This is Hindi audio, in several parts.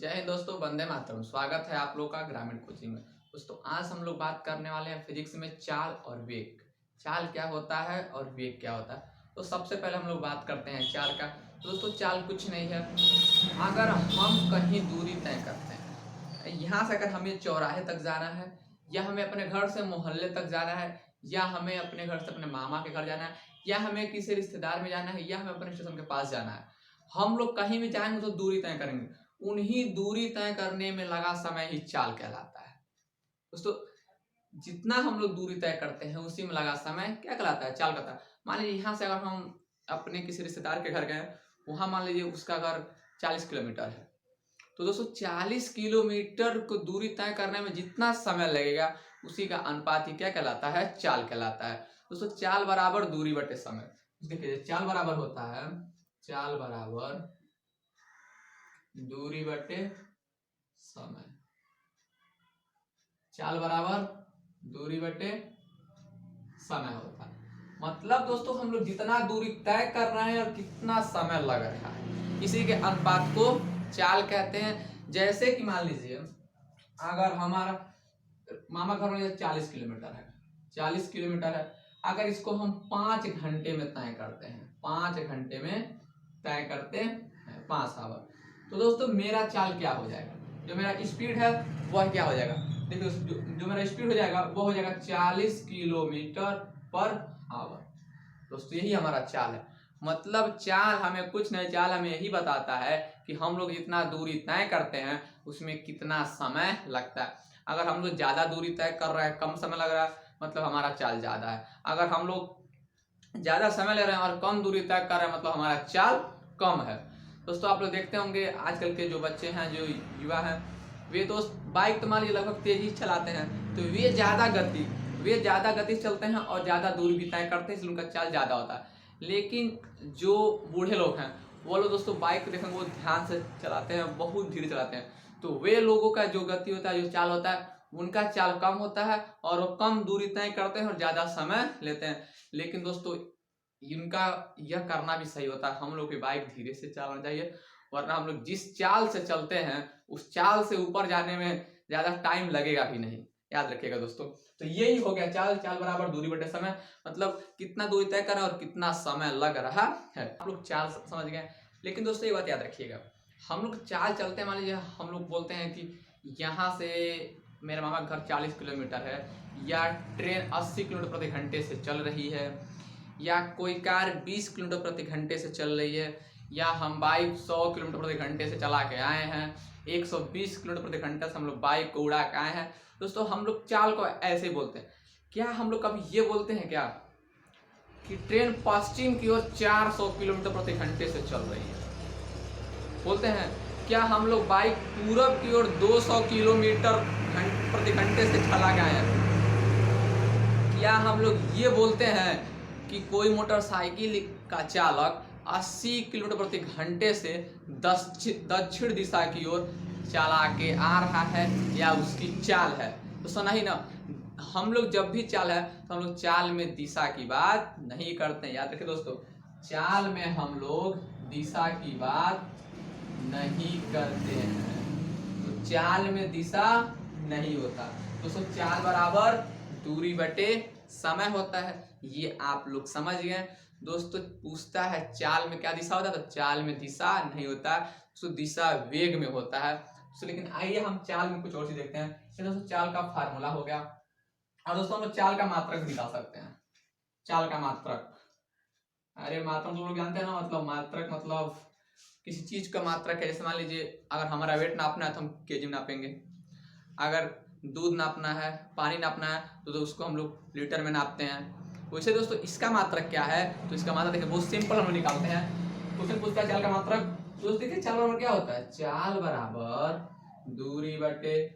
जय हिंद दोस्तों, वंदे मातरम। स्वागत है आप लोग का ग्रामीण कोचिंग में। दोस्तों आज हम लोग बात करने वाले हैं फिजिक्स में चाल और वेग। चाल क्या होता है और वेग क्या होता है। तो सबसे पहले हम लोग बात करते हैं चाल का। तो दोस्तों चाल कुछ नहीं है, अगर हम कहीं दूरी तय करते हैं, यहाँ से अगर हमें चौराहे तक जाना है, या हमें अपने घर से मोहल्ले तक जाना है, या हमें अपने घर से अपने मामा के घर जाना है, या हमें किसी रिश्तेदार में जाना है, या हमें अपने स्टेशन के पास जाना है, हम लोग कहीं भी जाएंगे तो दूरी तय करेंगे। उन्हीं दूरी तय करने में लगा समय ही चाल कहलाता है। दोस्तों जितना हम लोग दूरी तय करते हैं उसी में लगा समय क्या कहलाता है, चाल कहलाता है। मान लीजिए यहाँ से अगर हम अपने किसी रिश्तेदार के घर गए, वहां मान लीजिए उसका घर 40 किलोमीटर है, तो दोस्तों 40 किलोमीटर को दूरी तय करने में जितना समय लगेगा उसी का अनुपात ही क्या कहलाता है, चाल कहलाता है। दोस्तों चाल बराबर दूरी बटे समय। देखिए चाल बराबर होता है, चाल बराबर दूरी बटे समय। चाल बराबर दूरी बटे समय होता है। मतलब दोस्तों हम लोग जितना दूरी तय कर रहे हैं और कितना समय लग रहा है, इसी के अनुपात को चाल कहते हैं। जैसे कि मान लीजिए अगर हमारा मामा घर में 40 किलोमीटर है, 40 किलोमीटर है, अगर इसको हम 5 घंटे में तय करते हैं, 5 घंटे में तय करते हैं, 5 आवर, तो दोस्तों मेरा चाल क्या हो जाएगा, जो मेरा स्पीड है वह क्या हो जाएगा। देखिए जो मेरा स्पीड हो जाएगा वो हो जाएगा 40 किलोमीटर पर आवर। दोस्तों यही हमारा चाल है। मतलब चाल हमें कुछ नहीं, चाल हमें यही बताता है कि हम लोग जितना दूरी तय करते हैं उसमें कितना समय लगता है। अगर हम लोग ज्यादा दूरी तय कर रहे हैं, कम समय लग रहा है, मतलब हमारा चाल ज्यादा है। अगर हम लोग ज्यादा समय ले रहे हैं और कम दूरी तय कर रहे हैं, मतलब हमारा चाल कम है। दोस्तों आप लोग देखते होंगे आजकल के जो बच्चे हैं, जो युवा हैं, वे दोस्त बाइक तो मान लीजिए लगभग तेजी चलाते हैं, तो वे ज्यादा गति से चलते हैं और ज्यादा दूरी भी तय करते हैं, इसलिए उनका चाल ज्यादा होता है। लेकिन जो बूढ़े लोग हैं वो लोग दोस्तों बाइक देखेंगे वो ध्यान से चलाते हैं, बहुत धीरे चलाते हैं, तो वे लोगों का जो गति होता है, जो चाल होता है, उनका चाल कम होता है और वो कम दूरी तय करते हैं और ज्यादा समय लेते हैं। लेकिन दोस्तों इनका यह करना भी सही होता है, हम लोग की बाइक धीरे से चलाना चाहिए, वरना हम लोग जिस चाल से चलते हैं उस चाल से ऊपर जाने में ज्यादा टाइम लगेगा भी नहीं, याद रखिएगा दोस्तों। तो यही हो गया चाल। चाल बराबर दूरी बटे समय, मतलब कितना दूरी तय कर रहा है और कितना समय लग रहा है। आप लोग चाल समझ गए। लेकिन दोस्तों ये बात याद रखिएगा, हम लोग चाल चलते हैं, मान लीजिए हम लोग बोलते हैं कि यहाँ से मेरा मामा घर 40 किलोमीटर है, या ट्रेन 80 किलोमीटर प्रति घंटे से चल रही है, या कोई कार 20 किलोमीटर प्रति घंटे से चल रही है, या हम बाइक 100 किलोमीटर प्रति घंटे से चला के आए हैं, 120 किलोमीटर प्रति घंटे से हम लोग बाइक को उड़ा के आए हैं। दोस्तों हम लोग चाल को ऐसे ही बोलते हैं। क्या हम लोग कभी ये बोलते हैं क्या कि ट्रेन पश्चिम की ओर 400 किलोमीटर प्रति घंटे से चल रही है? बोलते हैं। क्या हम लोग बाइक पूरब की ओर 200 किलोमीटर प्रति घंटे से चला के आए हैं? क्या हम लोग ये बोलते हैं कि कोई मोटरसाइकिल का चालक 80 किलोमीटर प्रति घंटे से दक्षिण दिशा की ओर चला के आ रहा है, या उसकी चाल है? तो सुना ही ना, हम लोग जब भी चाल है तो हम लोग चाल में दिशा की बात नहीं करते हैं। याद रखिए दोस्तों, चाल में हम लोग दिशा की बात नहीं करते हैं। तो चाल में दिशा नहीं होता दोस्तों। चाल बराबर दूरी बटे समय होता है, ये आप लोग समझ गए। दोस्तों पूछता है चाल में क्या दिशा होता है, तो चाल में दिशा नहीं होता, तो दिशा वेग में होता है। तो लेकिन आइए हम चाल में कुछ और चीज देखते हैं। ये दोस्तों चाल का फार्मूला हो गया, और दोस्तों हम लोग चाल का मात्रक निकाल सकते हैं। चाल का मात्रक, अरे मात्रक तो लोग जानते हैं ना, मतलब मात्रक मतलब किसी चीज का मात्रक है। जैसे मान लीजिए अगर हमारा वेट नापना है तो हम केजी में नापेंगे, अगर दूध नापना है, पानी नापना है, तो उसको हम लोग लीटर में नापते हैं। वैसे दोस्तों इसका मात्रक क्या है, तो इसका मात्रक देखिए बहुत सिंपल हम लोग निकालते हैं। क्वेश्चन पूछता है चाल का मात्रक, तो दोस्तों देखिए चाल बराबर क्या होता है, चाल बराबर दूरी बटे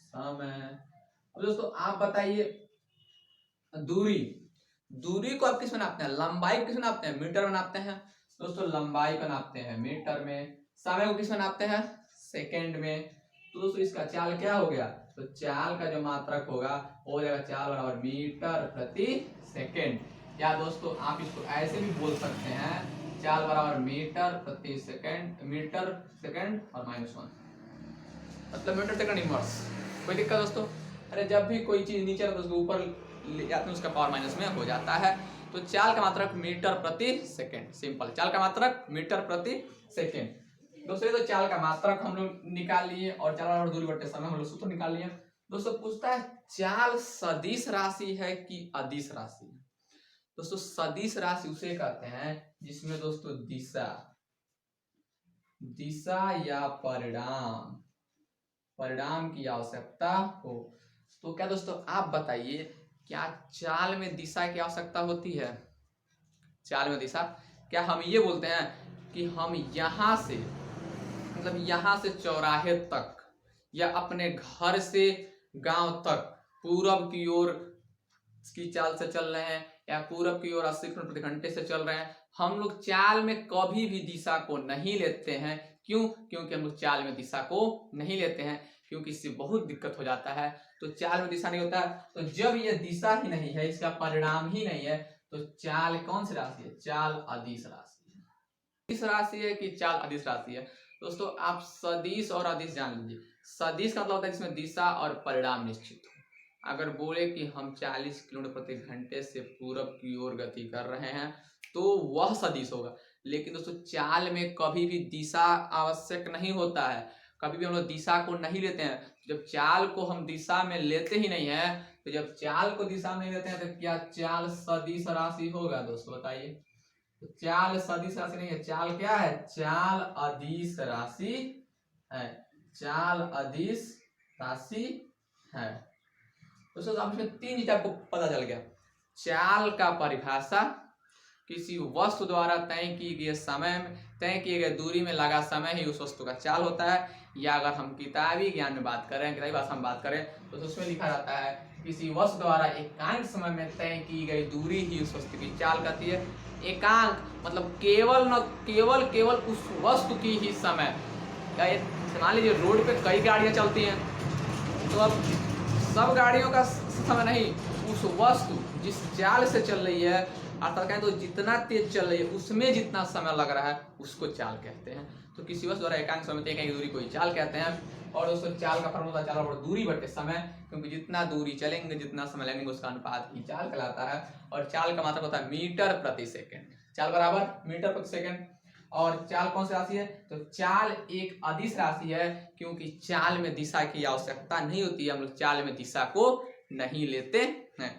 समय। अब दोस्तों आप बताइए, दूरी दूरी को आप किस में नापते हैं, लंबाई को किस में नापते हैं, मीटर में नापते हैं। दोस्तों लंबाई को नापते हैं मीटर में, समय को किस में नापते हैं, सेकंड में। तो दोस्तों इसका चाल क्या हो गया, तो चाल का जो मात्रक होगा वो हो जाएगा चाल बराबर मीटर प्रति सेकंड। या दोस्तों आप इसको ऐसे भी बोल सकते हैं, चाल बराबर मीटर प्रति सेकंड, मीटर सेकंड और -1, मतलब मीटर सेकंड इनवर्स। कोई दिक्कत दोस्तों? अरे जब भी कोई चीज नीचे तो उसको ऊपर ले जाते हैं, उसका पावर माइनस में हो जाता है। तो चाल का मात्रक मीटर प्रति सेकंड, सिंपल, चाल का मात्रक मीटर प्रति सेकंड। दोस्तों ये तो चाल का मात्रक हम लोग निकाल लिए और चाल बराबर दूरी बटे समय हम लोग सूत्र निकाल लिए। दोस्तों पूछता है चाल सदिश राशि है कि अदिश राशि है। दोस्तों सदिश राशि उसे कहते हैं जिसमें दोस्तों दिशा या परिणाम की आवश्यकता हो। तो क्या दोस्तों आप बताइए, क्या चाल में दिशा की आवश्यकता होती है? चाल में दिशा, क्या हम ये बोलते हैं कि हम यहां से, मतलब यहां से चौराहे तक या अपने घर से गांव तक पूरब की ओर की चाल से चल रहे हैं या पूरब की ओर 80 किलोमीटर प्रति घंटे से चल रहे हैं, हम लोग चाल में कभी भी दिशा को नहीं लेते हैं। क्यों? क्योंकि हम लोग चाल में दिशा को नहीं लेते हैं, क्योंकि इससे बहुत दिक्कत हो जाता है। तो चाल में दिशा नहीं होता, तो जब ये दिशा ही नहीं है, इसका परिणाम ही नहीं है, तो चाल कौन सी राशि है? चाल अदिश राशि है। अदिश राशि है कि चाल अदिश राशि है? दोस्तों आप सदिश और अदिश जान लीजिए। सदिश का मतलब होता है जिसमें दिशा और परिणाम निश्चित हो। अगर बोले कि हम 40 किलोमीटर प्रति घंटे से पूरब की ओर गति कर रहे हैं तो वह सदिश होगा। लेकिन दोस्तों चाल में कभी भी दिशा आवश्यक नहीं होता है, कभी भी हम लोग दिशा को नहीं लेते हैं। जब चाल को हम दिशा में लेते ही नहीं है, तो जब चाल को दिशा में लेते हैं तो क्या चाल सदिश राशि होगा? दोस्तों बताइए, तो चाल सदिश राशि नहीं है, चाल क्या है? चाल अदिश राशि है, चाल अदिश राशि है। दोस्तों अब इसमें 3 चीज आपको पता चल गया। चाल का परिभाषा, किसी वस्तु द्वारा तय किए गए दूरी में लगा समय ही उस वस्तु का चाल होता है। या अगर हम किताबी ज्ञान में बात करें, किताबी भाषा में बात करें, तो उसमें लिखा जाता है किसी वस्तु द्वारा एकांक समय में तय की गई दूरी ही उस वस्तु की चाल कहती है। एकांक मतलब केवल उस वस्तु की ही समय। मान लीजिए रोड पे कई गाड़ियां चलती हैं, तो अब सब गाड़ियों का समय नहीं, उस वस्तु जिस चाल से चल रही है, अर्थात कहें तो जितना तेज चल रही है उसमें जितना समय लग रहा है उसको चाल कहते हैं। तो किसी वस्तु द्वारा एकांक समय तय की दूरी को चाल कहते हैं। और दोस्तों चाल का फॉर्मूला चाल बराबर दूरी बटे समय, क्योंकि जितना दूरी चलेंगे जितना समय लगेंगे उसका अनुपात ही चाल कहलाता है। और चाल का मात्रक होता है मीटर प्रति सेकंड, चाल बराबर मीटर प्रति सेकंड। और चाल कौन सी राशि है? तो चाल एक अदिश राशि है, क्योंकि चाल में दिशा की आवश्यकता नहीं होती है, हम लोग चाल में दिशा को नहीं लेते हैं।